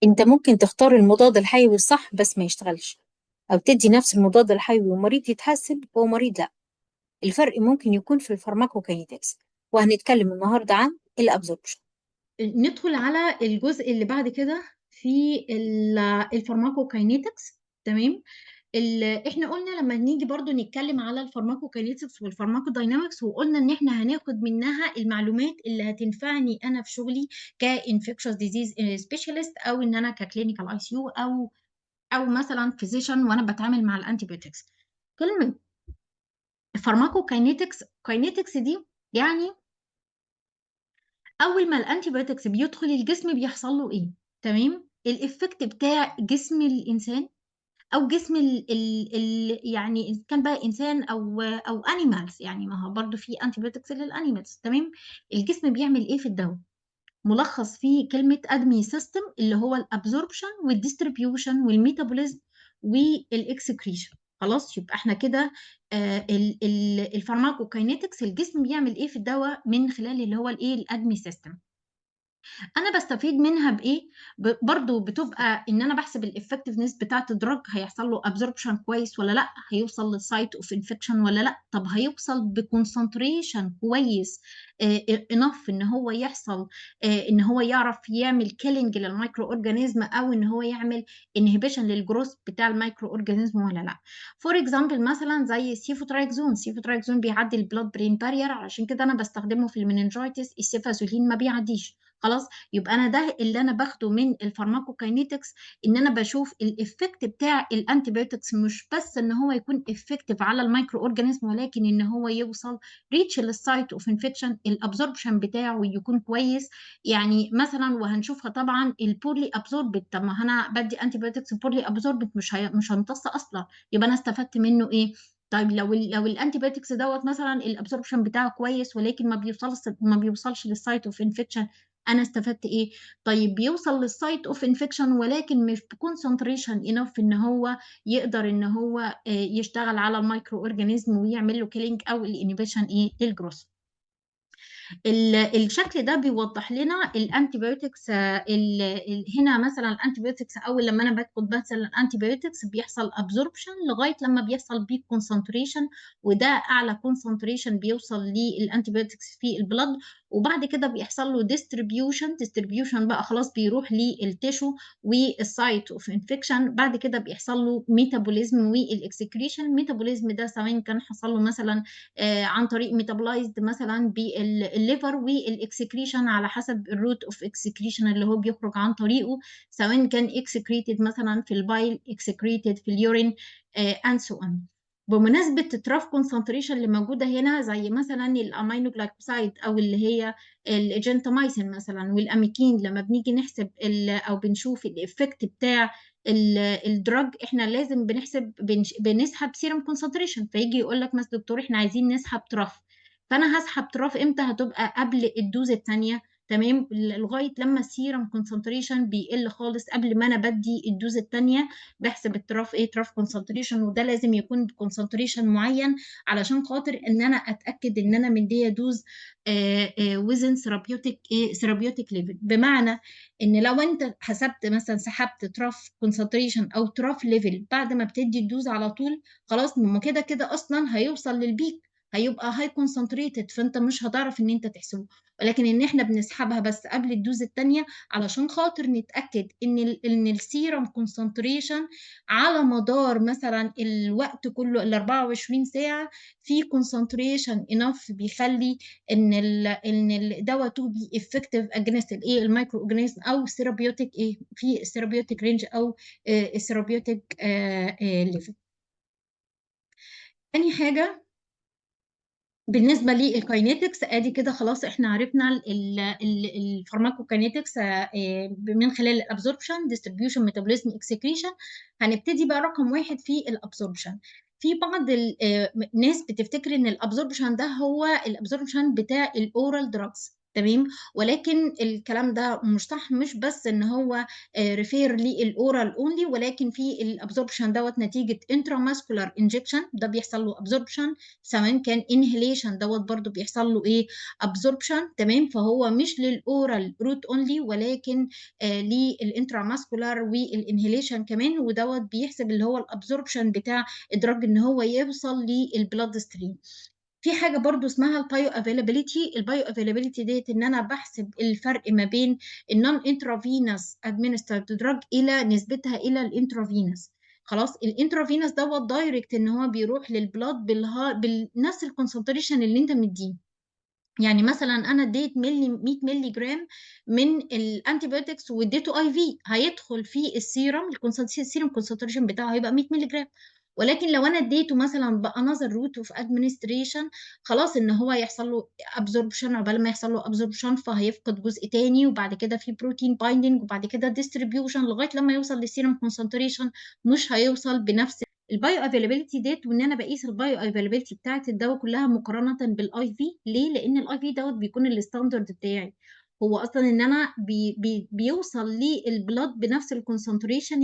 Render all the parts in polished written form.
انت ممكن تختار المضاد الحيوي الصح بس ما يشتغلش، او تدي نفس المضاد الحيوي ومريض يتحسن ومريض لا. الفرق ممكن يكون في الفارماكوكاينيتكس. وهنتكلم النهارده عن الابزوربشن. ندخل على الجزء اللي بعد كده في الفارماكوكاينيتكس. تمام. احنا قلنا لما نيجي برضو نتكلم على الفارماكوكاينيتكس والفارماكوداينامكس، وقلنا ان احنا هناخد منها المعلومات اللي هتنفعني انا في شغلي كانفكشوس ديزيز سبيشالست، او ان انا ككلينيكال اي سي يو، او مثلا فيزيشن وانا بتعامل مع الانتيبيوتكس. كلمه فارماكوكاينيتكس دي يعني اول ما الانتيبيوتكس بيدخل الجسم بيحصل له ايه؟ تمام. الافكت بتاع جسم الانسان او جسم يعني إن كان بقى انسان او انيمالز، يعني ما هو برضو في انتيبيوتكس للانيمالز. تمام. الجسم بيعمل ايه في الدواء؟ ملخص فيه كلمه ادمي سيستم، اللي هو الابزوربشن والديستريبيوشن والميتابوليزم والاكسكريشن. خلاص، يبقى احنا كده الفارماكوكاينيتكس الجسم بيعمل ايه في الدواء من خلال اللي هو الايه الادمي سيستم. انا بستفيد منها بايه؟ برضو بتبقى ان انا بحسب الافكتفنس بتاعه الدرج، هيحصل له ابزوربشن كويس ولا لا، هيوصل للسايت اوف انفكشن ولا لا، طب هيوصل بكونسنتريشن كويس انف ان هو يحصل ان هو يعرف يعمل كيلينج للمايكرو اورجانيزم، او ان هو يعمل انهبيشن للجروث بتاع المايكرو اورجانيزم ولا لا. فور اكزامبل مثلا زي السيفوترايكزون بيعدي البلاد برين بارير، علشان كده انا بستخدمه في المننجايتس. السيفازولين ما بيعديش. خلاص، يبقى انا ده اللي انا باخده من الفارماكوكاينيتكس، ان انا بشوف الافكت بتاع الانتيبيوتكس، مش بس ان هو يكون افكتيف على المايكرو اورجانيزم، ولكن ان هو يوصل ريتش للسايت اوف انفكشن، الابزوربشن بتاعه يكون كويس. يعني مثلا، وهنشوفها طبعا البورلي ابزوربت. طب ما انا بدي انتيبيوتكس بورلي ابزوربت، مش هيمتص اصلا، يبقى انا استفدت منه ايه؟ طيب لو الانتيبيوتكس دوت مثلا الابزوربشن بتاعه كويس، ولكن ما بيوصلش للسايت اوف انفكشن، انا استفدت ايه؟ طيب بيوصل للسايت اوف انفكشن ولكن مش بكونسنتريشن انف ان هو يقدر ان هو يشتغل على المايكرو اورجانيزم ويعمل له كيلينج او الانيبيشن ايه للجروث. الشكل ده بيوضح لنا الانتيبيوتكس. هنا مثلا الانتيبيوتكس اول لما انا باخد مثلا الانتيبيوتكس بيحصل ابزوربشن لغايه لما بيحصل بيك كونسنتريشن، وده اعلى كونسنتريشن بيوصل للانتيبيوتكس في البلد. وبعد كده بيحصل له ديستريبيوشن بقى، خلاص بيروح للتيشو والسايت اوف انفكشن. بعد كده بيحصل له ميتابوليزم والاكسكريشن. الميتابوليزم ده سواء كان حصل له مثلا عن طريق ميتابولايزد مثلا بالليفر، والاكسكريشن على حسب الروت اوف اكسكريشن اللي هو بيخرج عن طريقه، سواء كان اكسكريتد مثلا في البايل، اكسكريتد في اليورين، اند سو اون. بمناسبة التراف كونسنتريشن اللي موجودة هنا، زي مثلا الامينو جلايكوسايد او اللي هي الجنتاميسين مثلا والاميكين، لما بنيجي نحسب او بنشوف الافكت بتاع الدراج، احنا لازم بنسحب سيرم كونسنتريشن. فيجي يقول لك مثلا دكتور احنا عايزين نسحب تراف، فانا هسحب تراف امتى؟ هتبقى قبل الدوز الثانيه. تمام، لغايه لما السيرم كونسنتريشن بيقل خالص قبل ما انا بدي الدوز الثانيه. بحسب التراف ايه؟ تراف كونسنتريشن، وده لازم يكون بكونسنتريشن معين علشان خاطر ان انا اتاكد ان انا مديه دوز وزن ثيرابيوتيك ليفل. بمعنى ان لو انت حسبت مثلا سحبت تراف كونسنتريشن او تراف ليفل بعد ما بتدي الدوز على طول، خلاص ما كده كده اصلا هيوصل للبيك، هيبقى هاي كونسنتريتد، فانت مش هتعرف ان انت تحسبه. ولكن ان احنا بنسحبها بس قبل الدوز الثانيه علشان خاطر نتاكد ان السيرم كونسنتريشن على مدار مثلا الوقت كله ال 24 ساعه في كونسنتريشن انف بيخلي ان الدواء تو بي افكتيف اجينست الايه المايكرو اورجانيزم، او ثيرابيوتيك ايه في الثيرابيوتيك رينج، او الثيرابيوتيك ليفل. تاني حاجه بالنسبه للكاينetics، ادي كده خلاص احنا عرفنا الفارماكوكاينetics من خلال الابزوربشن، ديستريبيوشن، ميتابوليزم، اكسكريشن. هنبتدي بقى رقم واحد في الابزوربشن. في بعض الناس بتفتكر ان الابزوربشن ده هو الابزوربشن بتاع الاورال دراجز. تمام، ولكن الكلام ده مش صح، مش بس إن هو refer للoral only، ولكن في الabsorption دوّة نتيجة intramuscular injection، ده بيحصل له absorption، سواء كان inhalation دوّة برضه بيحصل له إيه absorption، تمام، فهو مش للoral route only، ولكن للintramuscular والinhalation كمان، ودوّة بيحسب اللي هو الabsorption بتاع الdrug إن هو يوصل للblood stream. في حاجة برضه اسمها الbio availability ديّة إن أنا باحسب الفرق ما بين الnon intravenous administered drug إلى نسبتها إلى الintravenous. خلاص، الintravenous دوّة direct إن هو بيروح للblood بنفس الconcentration اللي أنت مدّيه. يعني مثلًا أنا ادّيت 100 مللي جرام من الantibiotics وادّيته IV، هيدخل في الserum concentration بتاعه هيبقى 100 مللي جرام، ولكن لو أنا ادّيته مثلًا بanother route of administration، خلاص إن هو هيحصل له absorption، عقبال ما يحصل له absorption فهيفقد جزء تاني، وبعد كده في protein binding، وبعد كده distribution لغاية لمّا يوصل للserum concentration، مش هيوصل بنفس الbio availability ديّة، وإن أنا باقيس الbio availability بتاعة الدوا كلّها مقارنةً بالIV. ليه؟ لإن الIV دوّة بيكون الstandard بتاعي، هو أصلًا إن أنا بيوصل للblood بنفس الconcentration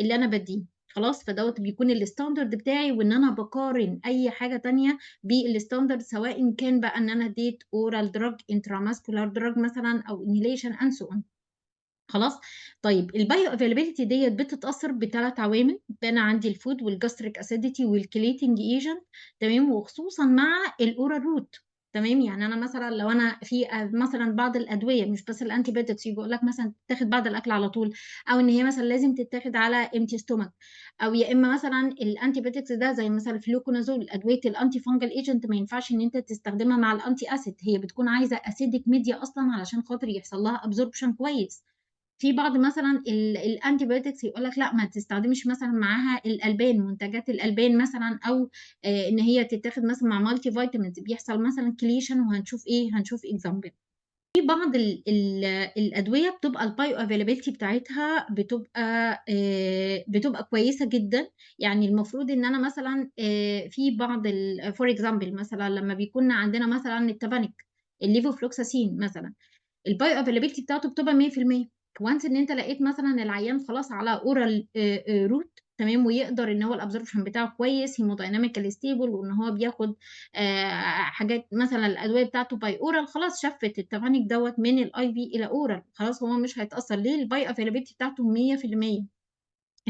اللي أنا بادّيه، خلاص، فدوّة بيكون الstandard بتاعي، وإن أنا باقارن أي حاجة تانية بالstandard، سواء كان بقى إن أنا ادّيت oral drug، intramuscular drug مثلًا أو inhalation and so on. خلاص؟ طيب الbio availability ديّة بتتأثّر ب3 عوامل، أنا عندي الfood والgastric acidity والchelating agent، تمام، وخصوصًا مع الoral route، تمام، يعني أنا مثلًا لو أنا في مثلًا بعض الأدوية مش بس الantibiotics ييجي يقول لك مثلًا تتاخد بعد الأكل على طول، أو إن هي مثلًا لازم تتاخد على empty stomach، أو يا إما مثلًا الantibiotics ده زي مثلًا الfluconazole، أدوية الantifungal agent ما ينفعش إن أنت تستخدمها مع الanti acid، هي بتكون عايزة acidic media أصلًا علشان خاطر يحصل لها absorption كويس. في بعض مثلًا الantibiotics يقول لك لأ، ما تستخدمش مثلًا معاها الألبان، منتجات الألبان مثلًا، أو إن هي تتاخد مثلًا مع multi vitamins، بيحصل مثلًا chelation، وهنشوف إيه، هنشوف example. في بعض الأدوية بتبقى الbio availability بتاعتها بتبقى كويسة جدًا، يعني المفروض إن أنا مثلًا في بعض for example مثلًا لمّا بيكون عندنا مثلًا التابانيك، الlevofloxacin مثلًا، الbio availability بتاعته بتبقى 100%. once إن أنت لقيت مثلًا العيان خلاص على oral route، تمام، ويقدر إن هو الabsorption بتاعه كويس hemodynamically stable، وإن هو بياخد حاجات مثلًا الأدوية بتاعته by oral، خلاص شفِّت التبانيك دوّة من الIV إلى oral، خلاص هو مش هيتأثّر. ليه؟ الbio availability بتاعته 100%.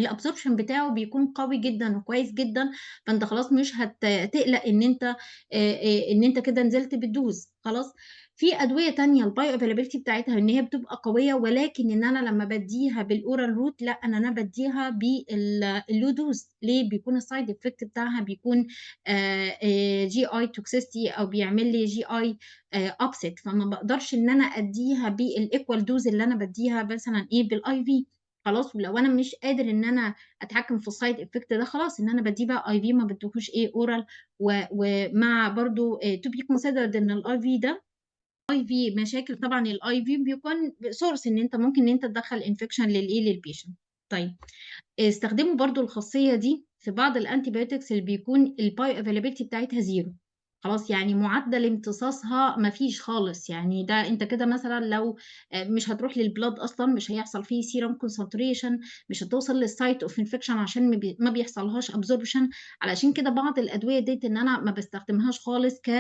الabsorption بتاعه بيكون قوي جدًا وكويس جدًا، فأنت خلاص مش تقلق إن أنت إن أنت كده نزلت بالدوز، خلاص. في أدوية تانية الbio availability بتاعتها إن هي بتبقى قوية، ولكن إن أنا لمّا بادّيها بالoral route لأ، أنا بادّيها الlow dose. ليه؟ بيكون الside effect بتاعها بيكون GI toxicity، أو بيعمل لي GI upset، فما باقدرش إن أنا أدّيها بالequal dose اللي أنا بادّيها مثلًا إيه بالIV. خلاص، ولو أنا مش قادر إن أنا أتحكّم في الside effect ده، خلاص إن أنا بادّيه بقى IV، ما بادّيهوش إيه oral. ومع برضه to be considered إن الIV ده IV مشاكل طبعًا الIV بيكون source إن أنت ممكن إن أنت تدخّل infection للpatient. طيب، استخدموا برضه الخاصية دي في بعض الantibiotics اللي بيكون الbio availability بتاعتها 0، خلاص، يعني معدل امتصاصها ما فيش خالص، يعني ده أنت كده مثلًا لو مش هتروح للblood أصلًا، مش هيحصل فيه serum concentration، مش هتوصل للsite of infection عشان ما بيحصلهاش absorption. علشان كده بعض الأدوية ديّة إن أنا ما باستخدمهاش خالص ك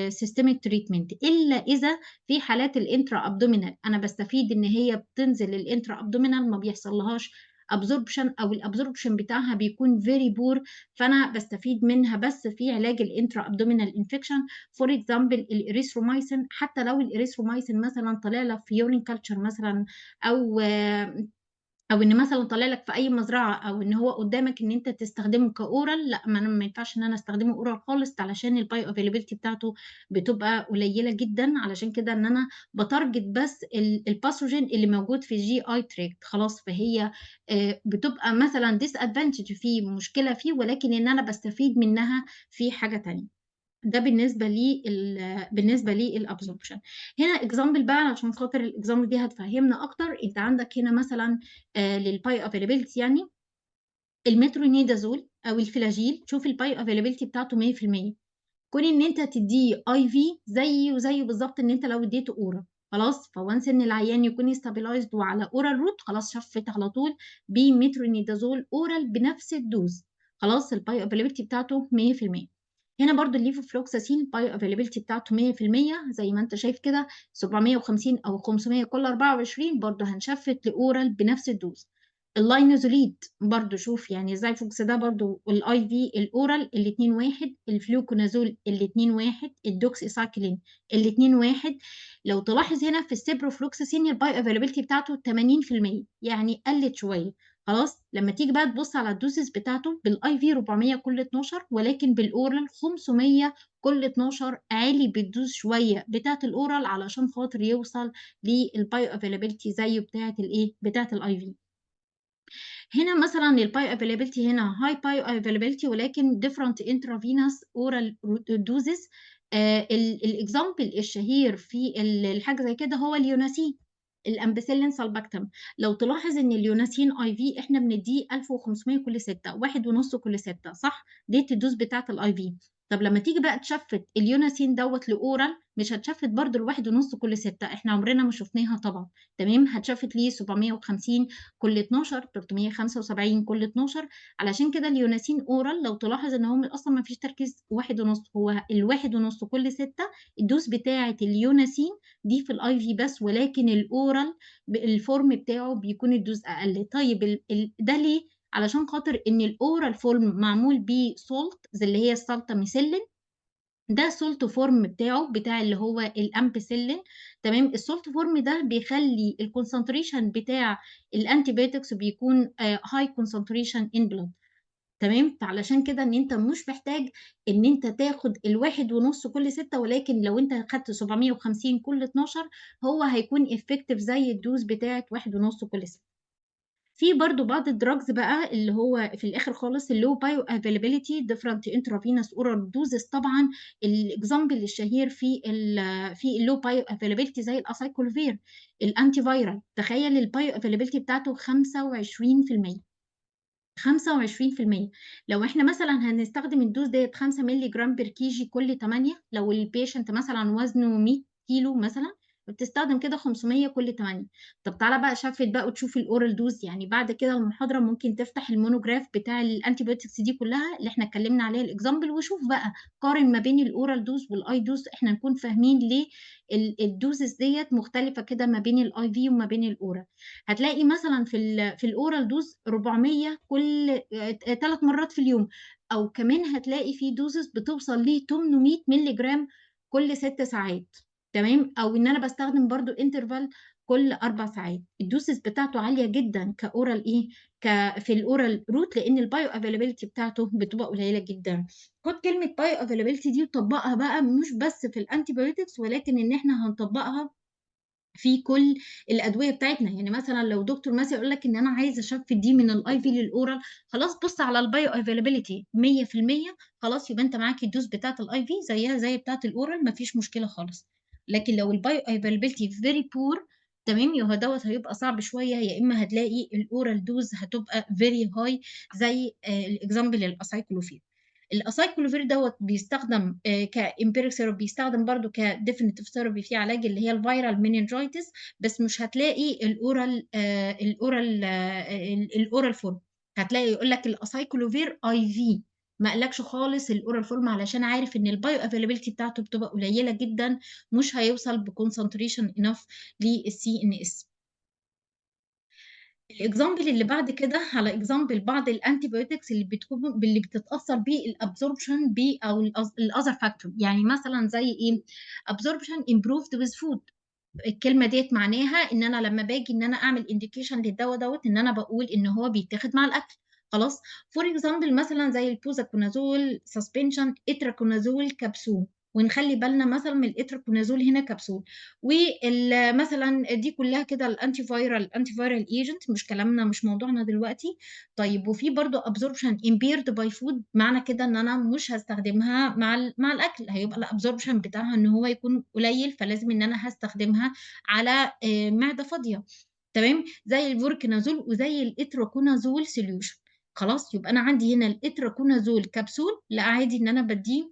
systemic treatment، إلا إذا في حالات الintra abdominal أنا باستفيد إن هي بتنزل الintra abdominal ما بيحصلهاش absorption، أو الabsorption بتاعها بيكون very poor، فأنا باستفيد منها بس في علاج الintra abdominal infection. for example الerythromycin، حتى لو الerythromycin مثلًا طلع لك في urine culture مثلًا، أو أو إن مثلًا طالع لك في أي مزرعة، أو إن هو قدّامك إن أنت تستخدمه كoral، لأ، ما أنا ما ينفعش إن أنا أستخدمه oral خالص، علشان الbio availability بتاعته بتبقى قليلة جدًا. علشان كده إن أنا باتارجت بس الpathogen اللي موجود في الGI tract، خلاص، فهي بتبقى مثلًا disadvantage فيه، مشكلة فيه، ولكن إن أنا باستفيد منها في حاجة تانية. ده بالنسبة للabsorption. هنا example بقى علشان خاطر الexample دي هتفهّمنا أكتر. أنت عندك هنا مثلًا للbio availability يعني الmetronidazole أو الفلاجيل، شوف الbio availability بتاعته 100%. كون ان انت تديه اي في زيه وزيه بالظبط ان انت لو اديته اورال. خلاص، فوانس ان العيان يكون استابيلايزد وعلى اورال روت، خلاص شفت على طول بمترونيدازول اورال بنفس الدوز. خلاص البايو افيلابيلتي بتاعته 100%. هنا برضو الليفوفلوكساسين البايو افيلابيلتي بتاعته 100% زي ما انت شايف كده، 750 او 500 كل 24 برضو هنشفت لاورال بنفس الدوز. اللاينوزوليد برضو شوف يعني ازاي فوكس ده برضو الاي في الاورال الاتنين واحد، الفلوكونازول الاتنين واحد، الدوكسيسايكلين الاتنين واحد. لو تلاحظ هنا في السيبروفلوكساسين الباي افيلابيلتي بتاعته 80%، يعني قلت شويه. خلاص لما تيجي بقى تبص على الدوسز بتاعته بالاي في 400 كل 12، ولكن بالاورال 500 كل 12، عالي بالدوز شويه بتاعت الاورال علشان خاطر يوصل للبايو افيلابيلتي زيه بتاعت الايه بتاعت الاي في. هنا مثلا البايو افيلابيلتي هنا هاي بايو افيلابيلتي ولكن different intravenous oral doses. الاكزامبل الشهير في الحاجه زي كده هو اليوناسين، الامبيسيلين سالباكتام. لو تلاحظ ان اليوناسين اي في احنا بنديه 1500 كل 6، واحد ونص كل 6، صح؟ ديت الدوز بتاعت الاي في. طب لما تيجي بقى تشفت اليوناسين دوت لاورال، مش هتشفت برضو الواحد ونص كل 6، احنا عمرنا ما شفناها طبعا. تمام، هتشفت ليه 750 كل 12، 375 كل 12. علشان كده اليوناسين اورال لو تلاحظ ان هو اصلا ما فيش تركيز واحد ونص، هو الواحد ونص كل 6 الدوز بتاعه اليوناسين دي في الاي في بس، ولكن الاورال الفورم بتاعه بيكون الدوز اقل. طيب ده ليه؟ علشان خاطر ان الاورال فورم معمول بيه سولت زي اللي هي السلطه ميسلين، ده سولت فورم بتاعه بتاع اللي هو الامبيسيلين. تمام، السولت فورم ده بيخلي الكونسنتريشن بتاع الانتيبيوتكس بيكون هاي كونسنتريشن ان بلود. تمام، فعلشان كده ان انت مش محتاج ان انت تاخد الواحد ونص كل 6، ولكن لو انت خدت 750 كل 12 هو هيكون افكتيف زي الدوز بتاعت واحد ونص كل 6. في برضو بعض الدراجز بقى اللي هو في الاخر خالص اللو بايو افيلابيلتي ديفرنت انترافينوس اورال دوزز. طبعا الاكزامبل الشهير في اللو بايو افيلابيلتي زي الاسايكلوفير الانتي فايرال، تخيل البايو افيلابيلتي بتاعته 25%. 25%. لو احنا مثلا هنستخدم الدوز ديت 5 مللي جرام بير كيجي كل 8، لو البيشنت مثلا وزنه 100 كيلو مثلا، بتستخدم كده 500 كل 8. طب تعالى بقى شفت بقى وتشوف الاورال دوز. يعني بعد كده المحاضره ممكن تفتح المونوجراف بتاع الانتيبيوتكس دي كلها اللي احنا اتكلمنا عليها الاكزامبل، وشوف بقى قارن ما بين الاورال دوز والاي دوز، احنا نكون فاهمين ليه الدوزز ديت مختلفه كده ما بين الاي في وما بين الاورال. هتلاقي مثلا في الاورال دوز 400 كل 3 مرات في اليوم، او كمان هتلاقي في دوزز بتوصل ل 800 مللي جرام كل 6 ساعات. تمام، او ان انا بستخدم برضو انترفال كل 4 ساعات. الدوزز بتاعته عاليه جدا كاورال ايه في الاورال روت، لان البايو افيلابيلتي بتاعته بتبقى قليله جدا. خد كلمه بايو افيلابيلتي دي وطبقها بقى مش بس في الانتي بايوتكس، ولكن ان احنا هنطبقها في كل الادويه بتاعتنا. يعني مثلا لو دكتور مثلا يقول لك ان انا عايزه اشفت دي من الاي في للاورال، خلاص بص على البايو افيلابيلتي 100%، خلاص يبقى انت معاك الدوز بتاعت الاي في زيها زي بتاعت الاورال، مفيش مشكله خالص. لكن لو البايو افيلابيلتي فيري بور، تمام، يبقى دوت هيبقى صعب شويه، يا اما هتلاقي الاورال دوز هتبقى فيري هاي زي الاكزامبل الاسايكلوفير. الاسايكلوفير دوت بيستخدم كامبيريك ثيرابي، بيستخدم برضو كديفينيتيف ثيرابي في علاج اللي هي الفيرال مينينجايتس، بس مش هتلاقي الاورال فورم. هتلاقي يقول لك الاسايكلوفير اي في، ما قالكش خالص الاورال فورم، علشان عارف ان البايو افيلابيلتي بتاعته بتبقى قليله جدا، مش هيوصل بكونسنتريشن انف للسي ان اس. الاكزامبل اللي بعد كده على اكزامبل بعض الانتيبيوتكس اللي بتتاثر بالابزوربشن او الاذر فاكتور. يعني مثلا زي ايه؟ absorption improved with food. الكلمه ديت معناها ان انا لما باجي ان انا اعمل انديكيشن للدواء دوت ان انا بقول ان هو بيتاخد مع الاكل. خلاص، فور اكزامبل مثلا زي البوزاكونازول سسبنشن، اتراكونازول كبسول، ونخلي بالنا مثلا من الاتراكونازول هنا كبسول. ومثلا دي كلها كده الانتي فايرال ايجنت، مش كلامنا مش موضوعنا دلوقتي. طيب وفي برضو ابزوربشن امبيرد باي فود، معنى كده ان انا مش هستخدمها مع الاكل، هيبقى الابزوربشن بتاعها ان هو يكون قليل، فلازم ان انا هستخدمها على معده فاضيه. تمام، زي الفوركنازول وزي الاتراكونازول سوليوشن. خلاص، يبقى انا عندي هنا الاتراكونازول كبسول، لا عادي ان انا بديه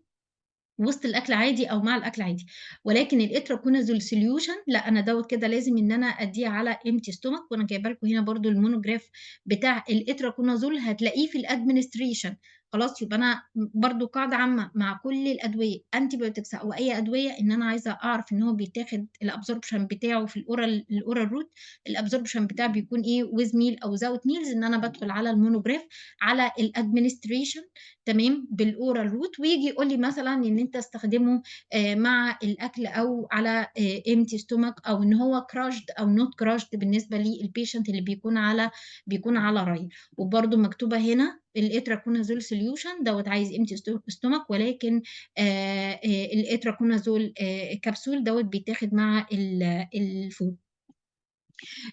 وسط الأكل عادي أو مع الأكل عادي، ولكن الإتراكونازول solution لأ، أنا دوّة كده لازم إن أنا أدّيه على empty stomach، وأنا جايبة لكم هنا برضه الmonograph بتاع الإتراكونازول هتلاقيه في الadministration. خلاص، يبقى أنا برضه قاعدة عامة مع كل الأدوية antibiotics أو أي أدوية، إن أنا عايزة أعرف إن هو بيتاخد الabsorption بتاعه في الoral route، الabsorption بتاعه بيكون إيه with meal أو without meals، إن أنا بادخل على الmonograph على الadministration تمام، بالoral route، وييجي يقول لي مثلًا إن أنت استخدمه مع الأكل أو على empty stomach، أو إن هو crushed أو not crushed بالنسبة للpatient اللي بيكون على رَي. وبرضه مكتوبة هنا الإتراكونازول solution دوّة عايز empty stomach، ولكن الإتراكونازول capsule دوّة بيتاخد مع الfood.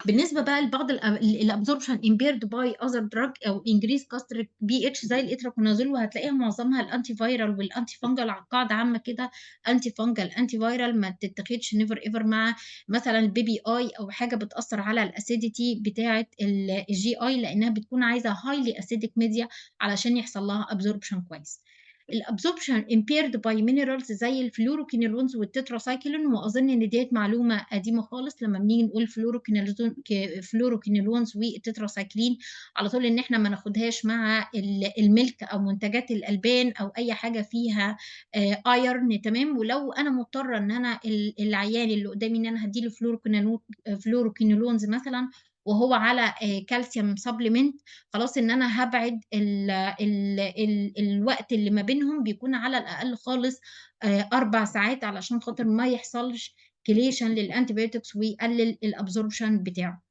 بالنسبة بقى لبعض الabsorption impaired by other drug أو increased gastric pH زي الإتراكونازول، وهتلاقيها معظمها الantiviral والantifungal قاعدة عامة كده، antifungal antiviral ما تتاخدش never ever مع مثلًا الBPI أو حاجة بتأثّر على الacidity بتاعة الGI، لإنها بتكون عايزة highly acidic media علشان يحصل لها absorption كويس. الabsorption impaired by minerals زي الفلوروكينولونز والتتراسايكلين، وأظن إن ديّة معلومة قديمة خالص لمّا بنيجي نقول فلوروكينولونز والتتراسايكلين، على طول إن إحنا ما ناخدهاش مع المِلك أو منتجات الألبان أو أي حاجة فيها iron تمام. ولو أنا مضطرة إن أنا العيان اللي قدامي إن أنا هادّي له فلوروكينولونز مثلًا وهو على calcium supplement، خلاص إن أنا هابعد الوقت اللي ما بينهم بيكون على الأقل خالص 4 ساعات، علشان خاطر ما يحصلش chelation للantibiotics ويقلل الabsorption بتاعه.